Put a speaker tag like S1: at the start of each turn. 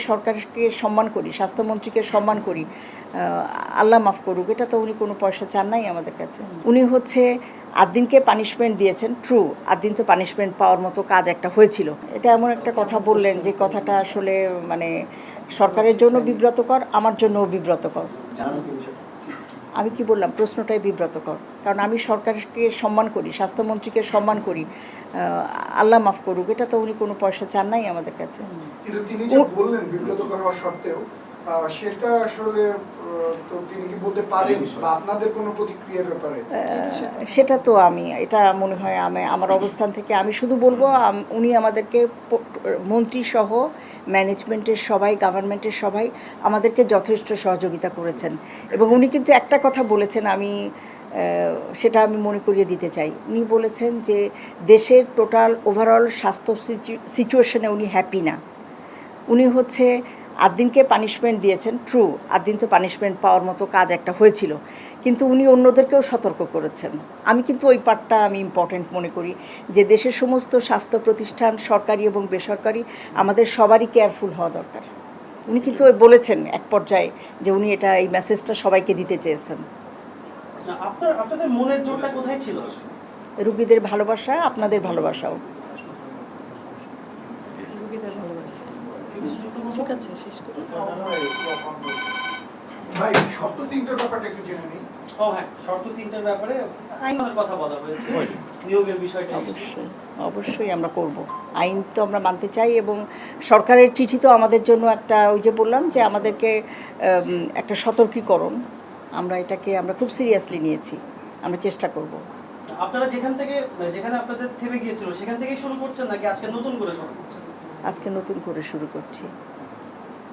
S1: সরকারকে সম্মান করি, স্বাস্থ্যমন্ত্রীকে সম্মান করি, আল্লাহ মাফ করুক, এটা তো উনি কোনো পয়সা চান নাই আমাদের কাছে। উনি হচ্ছে আদ্দিনকে পানিশমেন্ট দিয়েছেন, ট্রু, আদ্দিন তো পানিশমেন্ট পাওয়ার মতো কাজ একটা হয়েছিল। এটা এমন একটা কথা বললেন যে কথাটা আসলে মানে সরকারের জন্য বিব্রতকর, আমার জন্যও বিব্রতকর। আমি কি বললাম, প্রশ্নটাই বিব্রতকর, কারণ আমি সরকারকে সম্মান করি, স্বাস্থ্যমন্ত্রীকে সম্মান করি, আল্লাহ মাফ করুক, এটা তো উনি কোনো পয়সা চান নাই আমাদের কাছে।
S2: কিন্তু তিনি যে বললেন বিব্রতকর হওয়া সত্ত্বেও সেটা আসলে তো তিনি কি বলতে পারেন বা আপনাদের কোনো প্রতিক্রিয়ার ব্যাপারে?
S1: সেটা তো এটা মনে হয় আমার অবস্থান থেকে আমি শুধু বলবো উনি আমাদেরকে মন্ত্রী সহ ম্যানেজমেন্টের সবাই, গভর্নমেন্টের সবাই আমাদেরকে যথেষ্ট সহযোগিতা করেছেন। এবং উনি কিন্তু একটা কথা বলেছেন, সেটা আমি মনে করিয়ে দিতে চাই। উনি বলেছেন যে দেশের টোটাল ওভারঅল স্বাস্থ্য সিচুয়েশনে উনি হ্যাপি না। উনি হচ্ছে আদ্দিনকে পানিশমেন্ট দিয়েছেন, ট্রু, আদ্দিন তো পানিশমেন্ট পাওয়ার মতো কাজ একটা হয়েছিল, কিন্তু উনি অন্যদেরকেও সতর্ক করেছেন। আমি কিন্তু ওই পার্টটা আমি ইম্পর্টেন্ট মনে করি, যে দেশের সমস্ত স্বাস্থ্য প্রতিষ্ঠান, সরকারি এবং বেসরকারি, আমাদের সবারই কেয়ারফুল হওয়া দরকার। উনি কিন্তু বলেছেন এক পর্যায়ে যে উনি এই মেসেজটা সবাইকে দিতে চেয়েছেন।
S3: আপনাদের মনের জোরটা কোথায় ছিল?
S1: রুগীদের ভালোবাসা, আপনাদের ভালোবাসাও।
S4: ঠিক আছে, শেষ করি।
S2: ভাই শর্ত তিনটার ব্যাপারটা একটু জেনে নিই।
S3: হ্যাঁ, শর্ত তিনটার ব্যাপারে আইনের কথা বলা হয়েছে, নিয়োগের বিষয়টা।
S1: অবশ্যই আমরা করব। আইন তো আমরা মানতে চাই, এবং সরকারের চিঠি তো আমাদের জন্য একটা, ওই যে বললাম যে আমাদেরকে একটা সতর্কীকরণ, আমরা খুব সিরিয়াসলি নিয়েছি, আমরা চেষ্টা করব।
S3: আপনারা যেখানে আপনাদের থেমে গিয়েছিল সেখান থেকেই শুরু করছেন নাকি আজকে নতুন করে শুরু করছেন?
S1: আজকে নতুন করে শুরু করছি।